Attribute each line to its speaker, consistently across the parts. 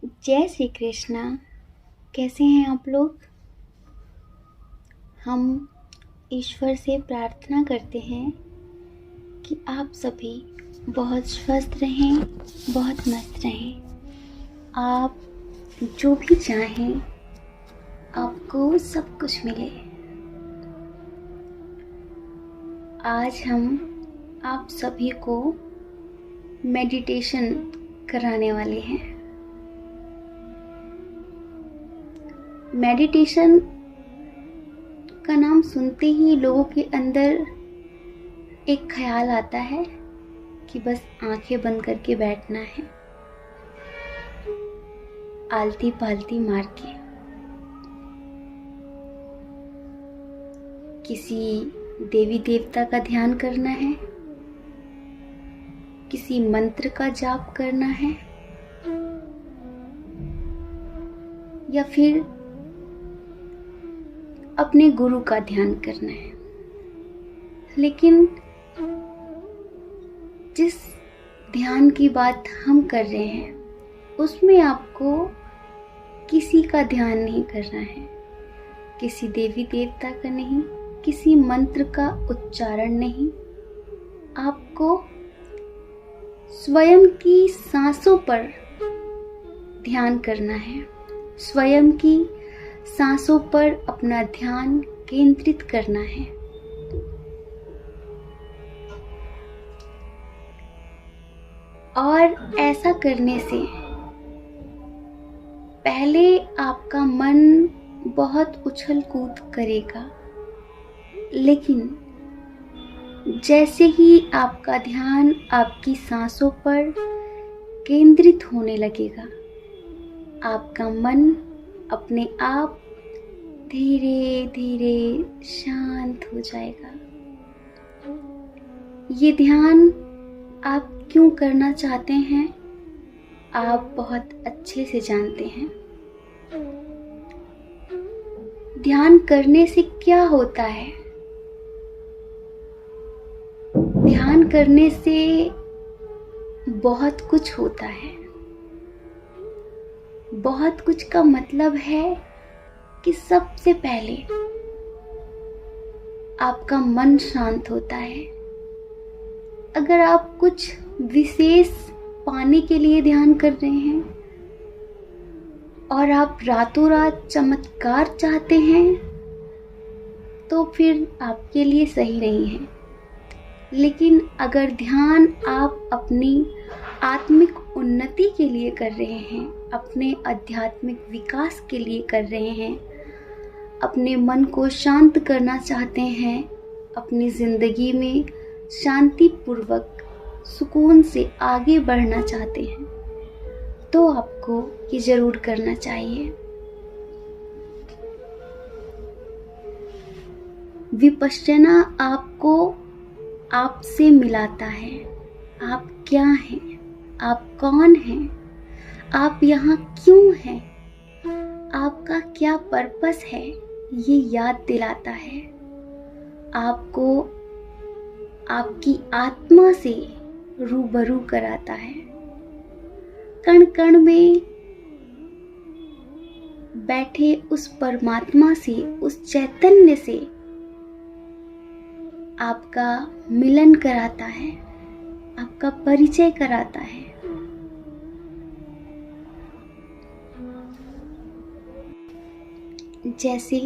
Speaker 1: जय श्री कृष्णा। कैसे हैं आप लोग? हम ईश्वर से प्रार्थना करते हैं कि आप सभी बहुत स्वस्थ रहें, बहुत मस्त रहें। आप जो भी चाहें आपको सब कुछ मिले। आज हम आप सभी को मेडिटेशन कराने वाले हैं। मेडिटेशन का नाम सुनते ही लोगों के अंदर एक ख्याल आता है कि बस आंखें बंद करके बैठना है, आलती पालती मार के। किसी देवी देवता का ध्यान करना है, किसी मंत्र का जाप करना है, या फिर अपने गुरु का ध्यान करना है। लेकिन जिस ध्यान की बात हम कर रहे हैं उसमें आपको किसी का ध्यान नहीं करना है, किसी देवी देवता का नहीं, किसी मंत्र का उच्चारण नहीं। आपको स्वयं की सांसों पर ध्यान करना है, स्वयं की सांसों पर अपना ध्यान केंद्रित करना है। और ऐसा करने से पहले आपका मन बहुत उछल कूद करेगा, लेकिन जैसे ही आपका ध्यान आपकी सांसों पर केंद्रित होने लगेगा, आपका मन अपने आप धीरे धीरे शांत हो जाएगा। ये ध्यान आप क्यों करना चाहते हैं, आप बहुत अच्छे से जानते हैं। ध्यान करने से क्या होता है? ध्यान करने से बहुत कुछ होता है। बहुत कुछ का मतलब है कि सबसे पहले आपका मन शांत होता है। अगर आप कुछ विशेष पाने के लिए ध्यान कर रहे हैं और आप रातों रात चमत्कार चाहते हैं तो फिर आपके लिए सही नहीं है। लेकिन अगर ध्यान आप अपनी आत्मिक उन्नति के लिए कर रहे हैं, अपने आध्यात्मिक विकास के लिए कर रहे हैं, अपने मन को शांत करना चाहते हैं, अपनी जिंदगी में शांतिपूर्वक सुकून से आगे बढ़ना चाहते हैं, तो आपको ये जरूर करना चाहिए। विपश्यना आपको आपसे मिलाता है। आप क्या हैं, आप कौन हैं, आप यहाँ क्यों हैं, आपका क्या पर्पस है, ये याद दिलाता है। आपको आपकी आत्मा से रूबरू कराता है। कण कण में बैठे उस परमात्मा से, उस चैतन्य से आपका मिलन कराता है, आपका परिचय कराता है। जैसे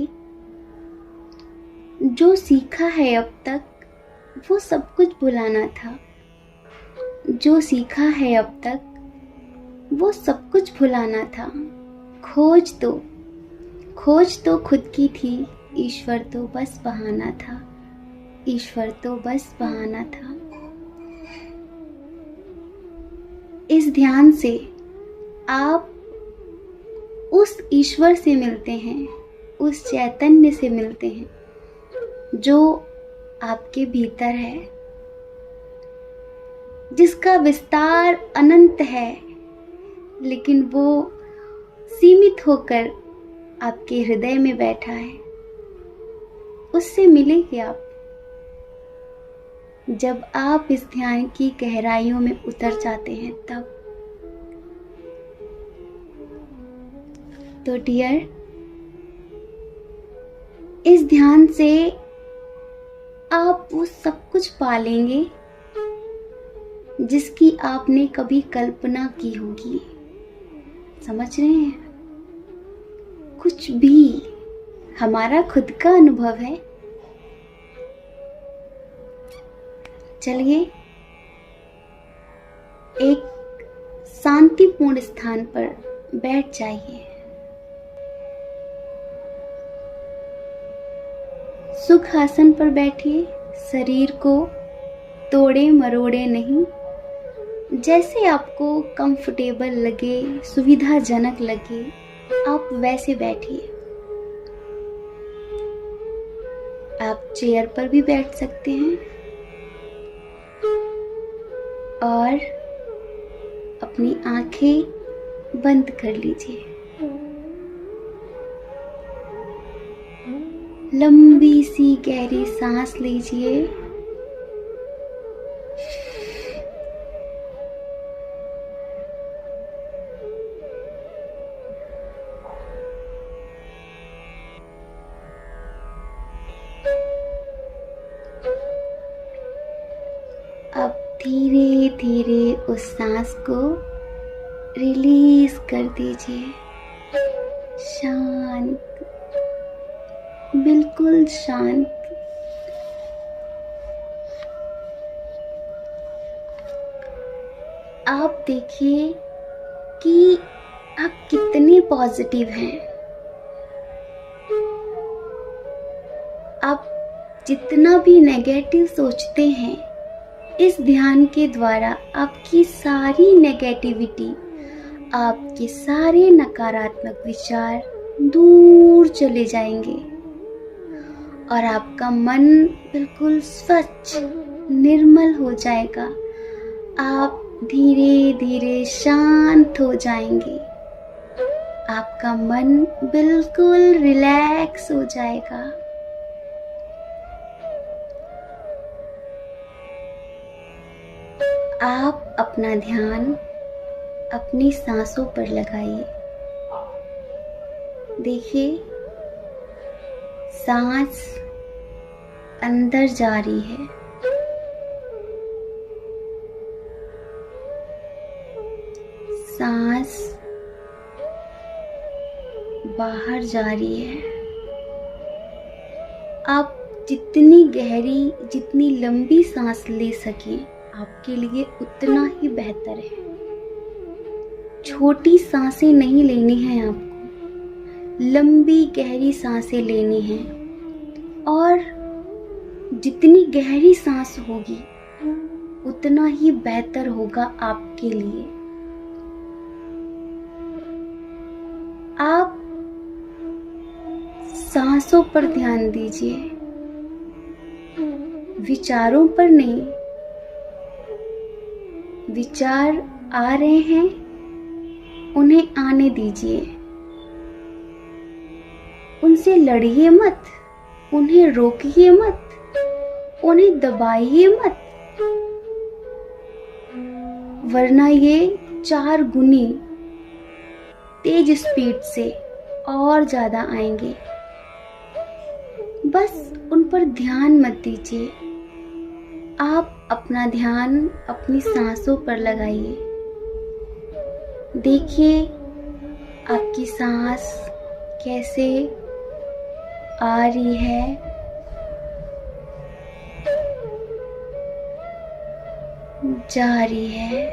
Speaker 1: जो सीखा है अब तक वो सब कुछ भुलाना था, जो सीखा है अब तक वो सब कुछ भुलाना था। खोज तो खुद की थी, ईश्वर तो बस बहाना था, ईश्वर तो बस बहाना था। इस ध्यान से आप उस ईश्वर से मिलते हैं, उस चैतन्य से मिलते हैं जो आपके भीतर है, जिसका विस्तार अनंत है, लेकिन वो सीमित होकर आपके हृदय में बैठा है। उससे मिलेंगे आप जब आप इस ध्यान की गहराइयों में उतर जाते हैं। तब तो डियर, इस ध्यान से आप वो सब कुछ पालेंगे जिसकी आपने कभी कल्पना की होगी। समझ रहे हैं? कुछ भी हमारा खुद का अनुभव है। चलिए एक शांतिपूर्ण स्थान पर बैठ जाइए। सुख आसन पर बैठिए। शरीर को तोड़े मरोड़े नहीं, जैसे आपको कंफर्टेबल लगे, सुविधाजनक लगे, आप वैसे बैठिए। आप चेयर पर भी बैठ सकते हैं और अपनी आंखें बंद कर लीजिए। लंबी सी गहरी सांस लीजिए। अब धीरे धीरे उस सांस को रिलीज कर दीजिए। शांत, बिल्कुल शांत। आप देखिए कि आप कितने पॉजिटिव हैं। आप जितना भी नेगेटिव सोचते हैं, इस ध्यान के द्वारा आपकी सारी नेगेटिविटी, आपके सारे नकारात्मक विचार दूर चले जाएंगे और आपका मन बिल्कुल स्वच्छ, निर्मल हो जाएगा। आप धीरे धीरे शांत हो जाएंगे। आपका मन बिल्कुल रिलैक्स हो जाएगा। आप अपना ध्यान अपनी सांसों पर लगाइए। देखिए, सांस अंदर जा रही है, सांस बाहर जा रही है। आप जितनी गहरी, जितनी लंबी सांस ले सकें, आपके लिए उतना ही बेहतर है। छोटी सांसें नहीं लेनी है आपको, लंबी गहरी सांसें लेनी है। और जितनी गहरी सांस होगी उतना ही बेहतर होगा आपके लिए। आप सांसों पर ध्यान दीजिए, विचारों पर नहीं। विचार आ रहे हैं, उन्हें आने दीजिए। उनसे लड़िए मत, उन्हें रोकिए मत, उन्हें दबाइए मत, वरना ये 4 गुनी तेज स्पीड से और ज्यादा आएंगे। बस उन पर ध्यान मत दीजिए। आप अपना ध्यान अपनी सांसों पर लगाइए। देखिए आपकी सांस कैसे आ रही है, जा रही है।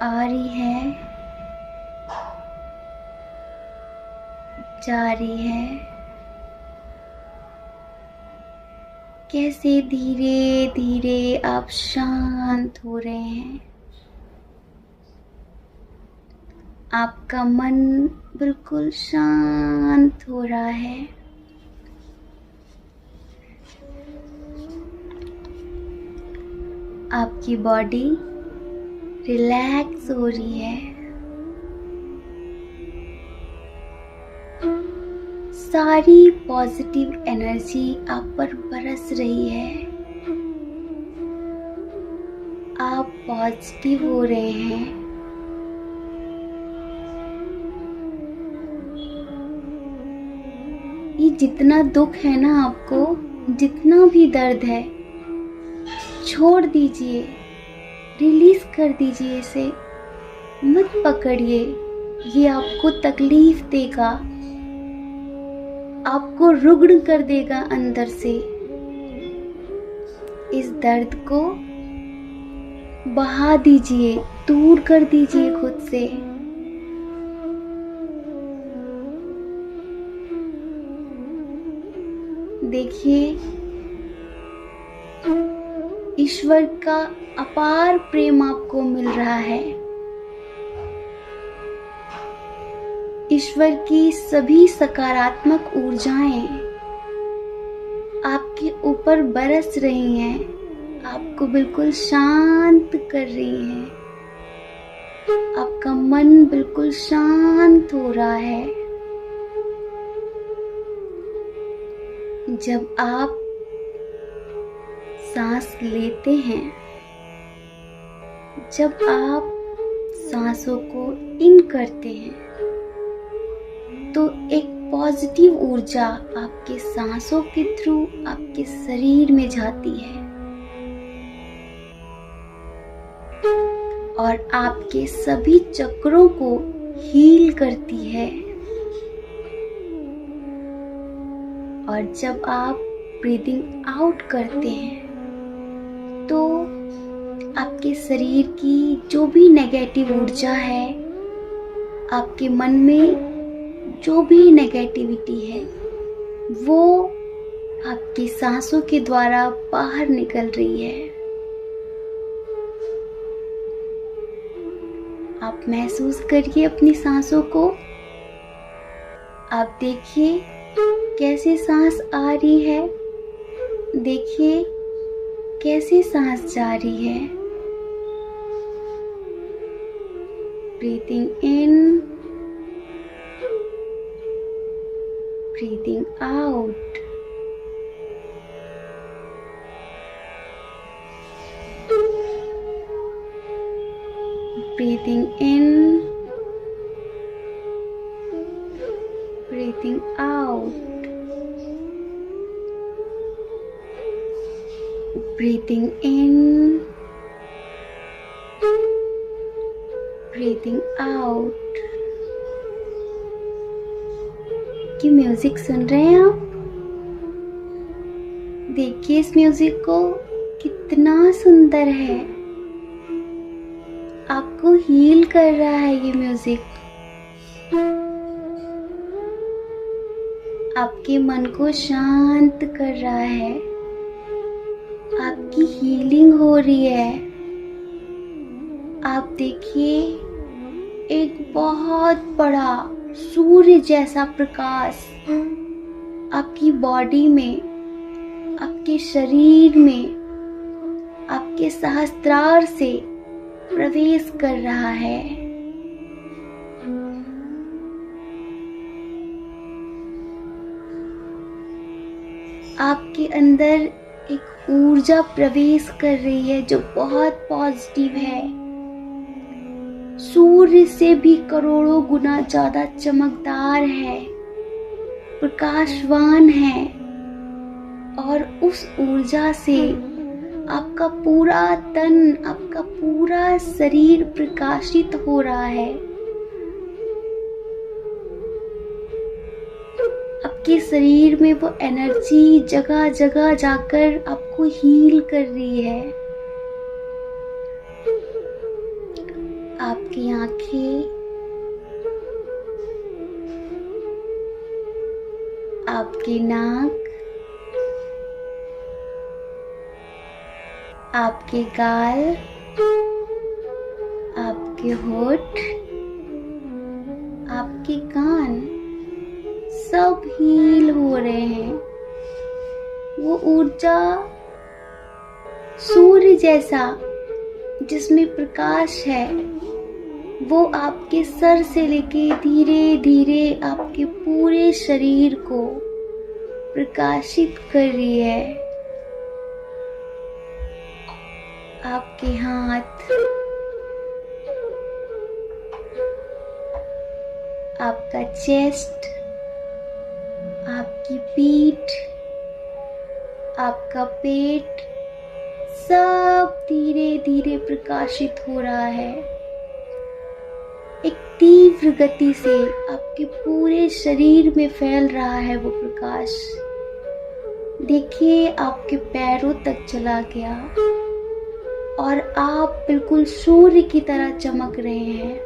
Speaker 1: आ रही है, जा रही है। कैसे धीरे धीरे आप शांत हो रहे हैं। आपका मन बिल्कुल शांत हो रहा है। आपकी बॉडी रिलैक्स हो रही है। सारी पॉजिटिव एनर्जी आप पर बरस रही है। आप पॉजिटिव हो रहे हैं। ये जितना दुख है ना, आपको जितना भी दर्द है, छोड़ दीजिए, रिलीज कर दीजिए इसे। मत पकड़िए, ये आपको तकलीफ देगा, आपको रुग्ण कर देगा अंदर से। इस दर्द को बहा दीजिए, दूर कर दीजिए खुद से। देखिए, ईश्वर का अपार प्रेम आपको मिल रहा है। ईश्वर की सभी सकारात्मक ऊर्जाएं आपके ऊपर बरस रही हैं, आपको बिल्कुल शांत कर रही हैं। आपका मन बिल्कुल शांत हो रहा है। जब आप सांस लेते हैं, जब आप सांसों को इन करते हैं, तो एक पॉजिटिव ऊर्जा आपके सांसों के थ्रू आपके शरीर में जाती है और आपके सभी चक्रों को हील करती है। और जब आप ब्रीदिंग आउट करते हैं, तो आपके शरीर की जो भी नेगेटिव ऊर्जा है, आपके मन में जो भी नेगेटिविटी है, वो आपकी सांसों के द्वारा बाहर निकल रही है। आप महसूस करिए अपनी सांसों को। आप देखिए कैसे सांस आ रही है, देखिए कैसे सांस जा रही है। Breathing in, breathing out. Breathing in, breathing out, breathing in, breathing out। कि म्यूजिक सुन रहे हैं आप? देखिए इस म्यूजिक को, कितना सुंदर है। आपको हील कर रहा है ये म्यूजिक। आपके मन को शांत कर रहा है। आपकी हीलिंग हो रही है। आप देखिए, एक बहुत बड़ा सूर्य जैसा प्रकाश आपकी बॉडी में, आपके शरीर में, आपके सहस्त्रार से प्रवेश कर रहा है। आपके अंदर एक ऊर्जा प्रवेश कर रही है जो बहुत पॉजिटिव है, सूर्य से भी करोड़ों गुना ज्यादा चमकदार है, प्रकाशवान है। और उस ऊर्जा से आपका पूरा तन, आपका पूरा शरीर प्रकाशित हो रहा है। आपके शरीर में वो एनर्जी जगह जगह जाकर आपको हील कर रही है। आपकी आंखें, आपकी नाक, आपके गाल, आपके होठ, आपके कान सब हील हो रहे हैं। वो ऊर्जा सूर्य जैसा जिसमें प्रकाश है, वो आपके सर से लेके धीरे धीरे आपके पूरे शरीर को प्रकाशित कर रही है। आपके हाथ, आपका चेस्ट, आपकी पीठ, आपका पेट सब धीरे धीरे प्रकाशित हो रहा है। एक तीव्र गति से आपके पूरे शरीर में फैल रहा है वो प्रकाश। देखिए आपके पैरों तक चला गया और आप बिल्कुल सूर्य की तरह चमक रहे हैं।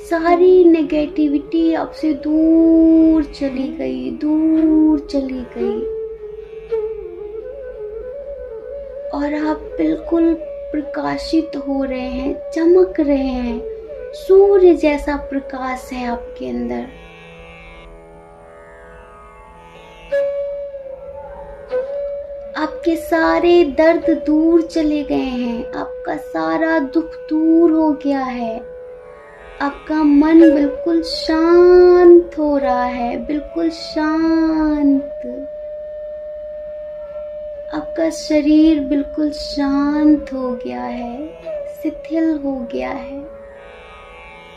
Speaker 1: सारी नेगेटिविटी आपसे दूर चली गई, दूर चली गई और आप बिल्कुल प्रकाशित हो रहे हैं, चमक रहे हैं। सूर्य जैसा प्रकाश है आपके अंदर। आपके सारे दर्द दूर चले गए हैं, आपका सारा दुख दूर हो गया है। आपका मन बिल्कुल शांत हो रहा है, बिल्कुल शांत। आपका शरीर बिल्कुल शांत हो गया है, शिथिल हो गया है।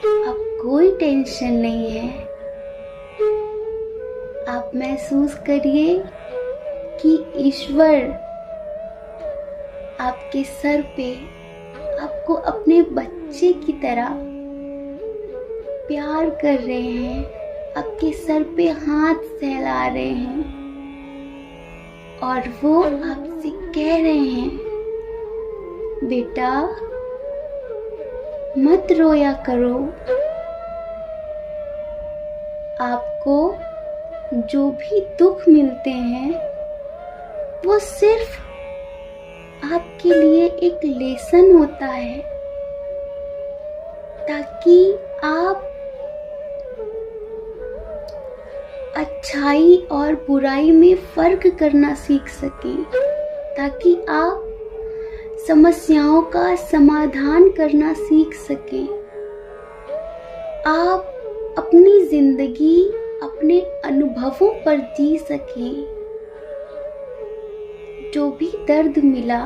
Speaker 1: अब कोई टेंशन नहीं है। आप महसूस करिए कि ईश्वर आपके सर पे आपको अपने बच्चे की तरह प्यार कर रहे हैं, आपके सर पे हाथ सहला रहे हैं और वो आपसे कह रहे हैं, बेटा मत रोया करो। आपको जो भी दुख मिलते हैं वो सिर्फ आपके लिए एक लेसन होता है, ताकि आप अच्छाई और बुराई में फर्क करना सीख सकें, ताकि आप समस्याओं का समाधान करना सीख सकें। आप अपनी जिंदगी अपने अनुभवों पर जी सकें। जो भी दर्द मिला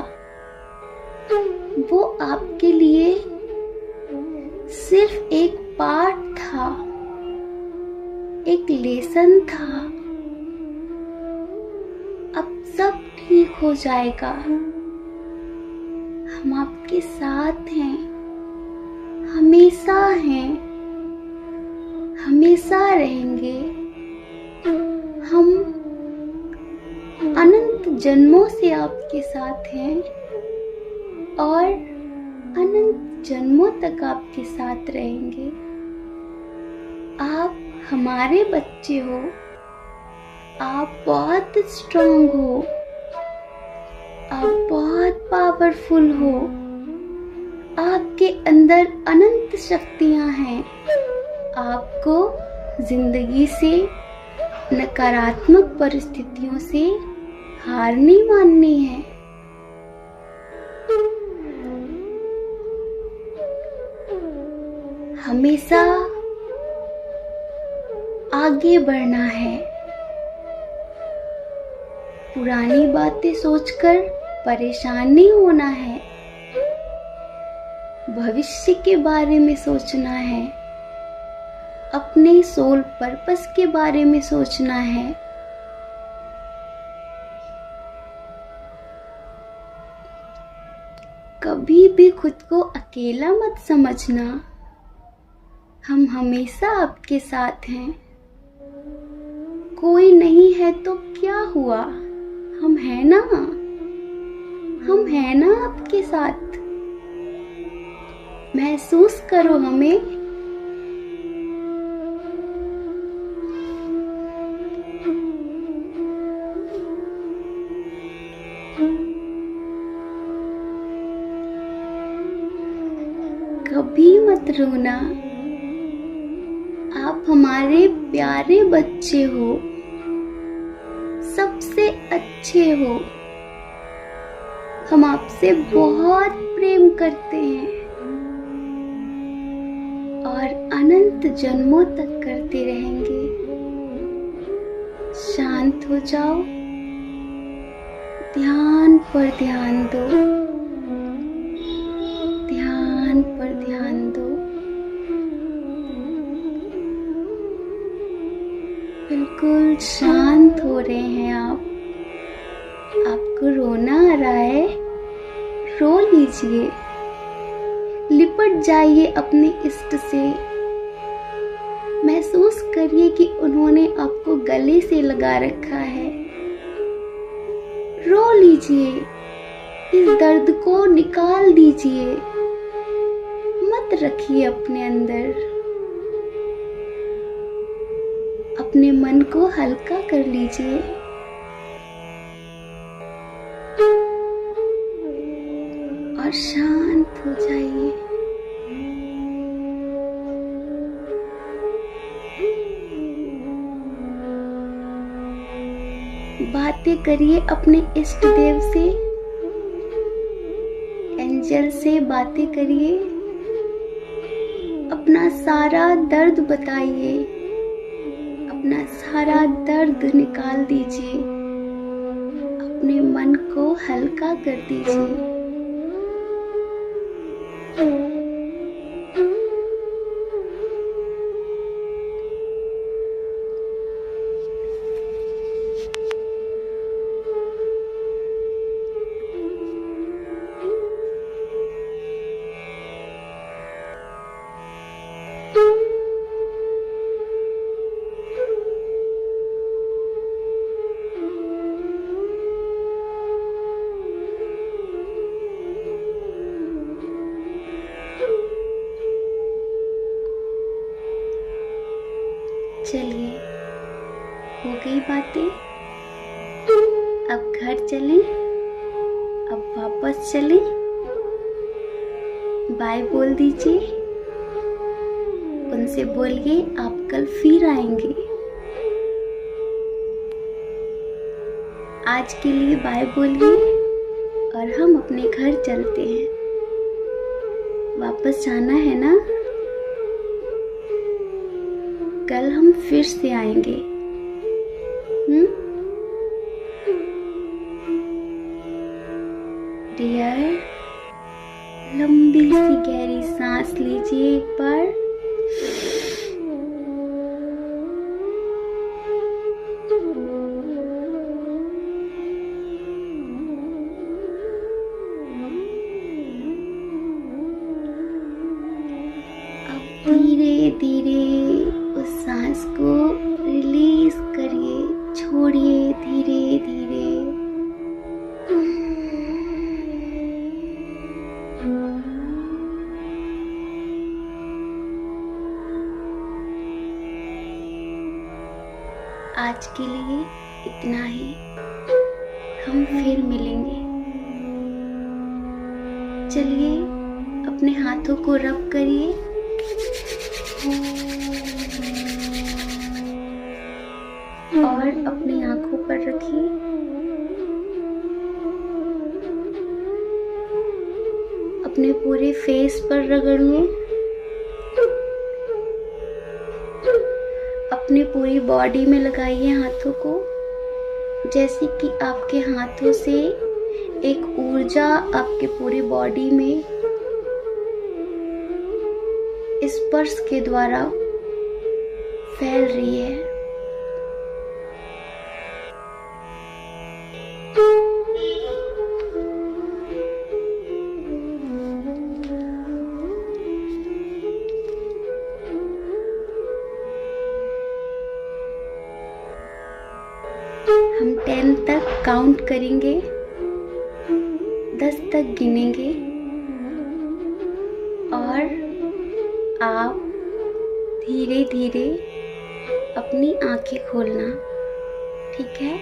Speaker 1: वो आपके लिए सिर्फ एक पाठ था, एक लेसन था। अब सब ठीक हो जाएगा। हम आपके साथ हैं, हमेशा हैं, हमेशा रहेंगे। हम अनंत जन्मों से आपके साथ हैं और अनंत जन्मों तक आपके साथ रहेंगे। आप हमारे बच्चे हो, आप बहुत स्ट्रांग हो, आप बहुत पावरफुल हो। आपके अंदर अनंत शक्तियां हैं। आपको जिंदगी से, नकारात्मक परिस्थितियों से हार नहीं माननी है। हमेशा आगे बढ़ना है। पुरानी बातें सोचकर परेशान नहीं होना है। भविष्य के बारे में सोचना है। अपने सोल पर्पस के बारे में सोचना है। कभी भी खुद को अकेला मत समझना। हम हमेशा आपके साथ हैं। कोई नहीं है तो क्या हुआ, हम हैं ना, हम हैं ना आपके साथ। महसूस करो हमें। कभी मत रोना। आप हमारे प्यारे बच्चे हो, सबसे अच्छे हो। हम आपसे बहुत प्रेम करते हैं और अनंत जन्मों तक करते रहेंगे। शांत हो जाओ, ध्यान पर ध्यान दो। ध्यान दो। बिल्कुल शांत हो रहे हैं आप। आपको रोना आ रहा है, रो लीजिए। लिपट जाइए अपने इष्ट से। महसूस करिए कि उन्होंने आपको गले से लगा रखा है। रो लीजिए, इस दर्द को निकाल दीजिए, मत रखिए अपने अंदर। अपने मन को हल्का कर लीजिए। और शांत हो जाइए। बातें करिए अपने इष्ट देव से, एंजल से बातें करिए। अपना सारा दर्द बताइए, अपना सारा दर्द निकाल दीजिए। अपने मन को हल्का कर दीजिए। चलिए, हो गई बातें। अब घर चलें। अब वापस चलें। बाय बोल दीजिए। उनसे बोलिए आप कल फिर आएंगे। आज के लिए बाय बोलिए और हम अपने घर चलते हैं। वापस जाना है ना? कल हम फिर से आएंगे। डियर, लंबी सी गहरी सांस लीजिए एक बार। अब धीरे धीरे उस सांस को रिलीज करिए, छोड़िए धीरे धीरे। आज के लिए इतना ही। हम फिर मिलेंगे। चलिए, अपने हाथों को रब करिए। और अपनी आंखों पर रखिए। अपने पूरे फेस पर रगड़िए। अपनी पूरी बॉडी में लगाइए हाथों को, जैसे कि आपके हाथों से एक ऊर्जा आपके पूरी बॉडी में स्पर्श के द्वारा फैल रही है। हम 10 तक काउंट करेंगे, 10 तक गिनेंगे और आप धीरे धीरे अपनी आंखें खोलना। ठीक है?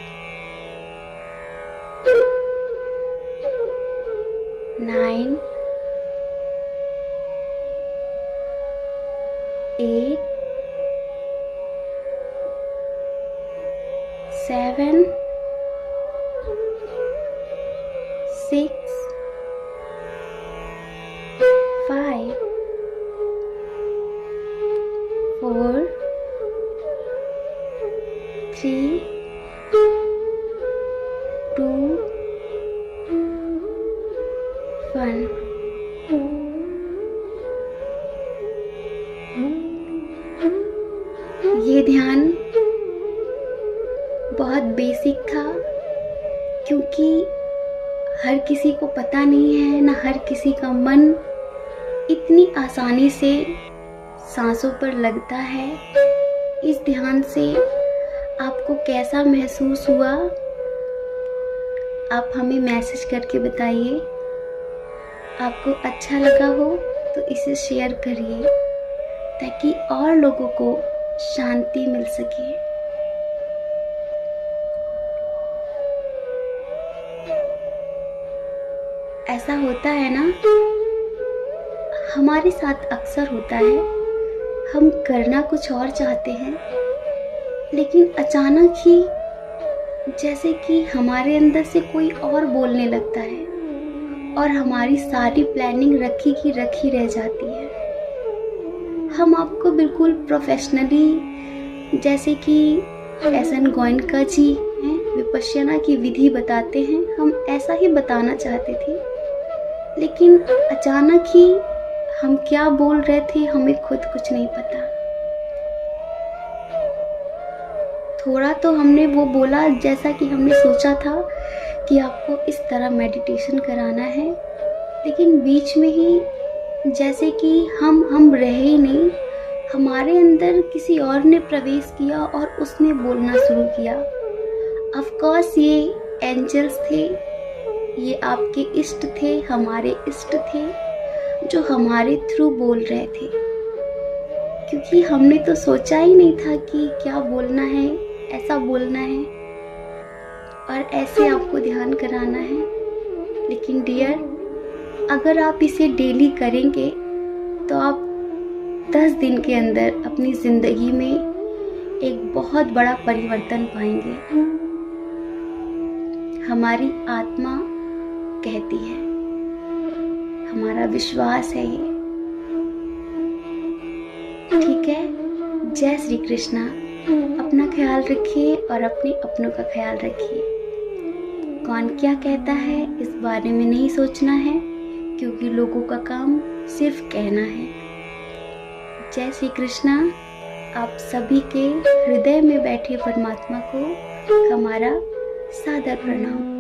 Speaker 1: 9, 8, 7, 6, 5, 4, 3, 2, 1। हर किसी का मन इतनी आसानी से सांसों पर लगता है। इस ध्यान से आपको कैसा महसूस हुआ, आप हमें मैसेज करके बताइए। आपको अच्छा लगा हो तो इसे शेयर करिए ताकि और लोगों को शांति मिल सके। ऐसा होता है ना, हमारे साथ अक्सर होता है, हम करना कुछ और चाहते हैं लेकिन अचानक ही जैसे कि हमारे अंदर से कोई और बोलने लगता है और हमारी सारी प्लानिंग रखी की रखी रह जाती है। हम आपको बिल्कुल प्रोफेशनली, जैसे कि एस.एन. गोयनका जी हैं, विपश्यना की विधि बताते हैं, हम ऐसा ही बताना चाहते थे, लेकिन अचानक ही हम क्या बोल रहे थे हमें खुद कुछ नहीं पता। थोड़ा तो हमने वो बोला जैसा कि हमने सोचा था कि आपको इस तरह मेडिटेशन कराना है, लेकिन बीच में ही जैसे कि हम रहे ही नहीं, हमारे अंदर किसी और ने प्रवेश किया और उसने बोलना शुरू किया। ऑफ कोर्स ये एंजल्स थे, ये आपके इष्ट थे, हमारे इष्ट थे जो हमारे थ्रू बोल रहे थे, क्योंकि हमने तो सोचा ही नहीं था कि क्या बोलना है, ऐसा बोलना है और ऐसे आपको ध्यान कराना है। लेकिन डियर, अगर आप इसे डेली करेंगे तो आप 10 दिन के अंदर अपनी ज़िंदगी में एक बहुत बड़ा परिवर्तन पाएंगे। हमारी आत्मा कहती है, हमारा विश्वास है ये। ठीक है, जय श्री कृष्णा। अपना ख्याल रखिए और अपने अपनों का ख्याल रखिए। कौन क्या कहता है इस बारे में नहीं सोचना है, क्योंकि लोगों का काम सिर्फ कहना है। जय श्री कृष्णा। आप सभी के हृदय में बैठे परमात्मा को हमारा सादर प्रणाम।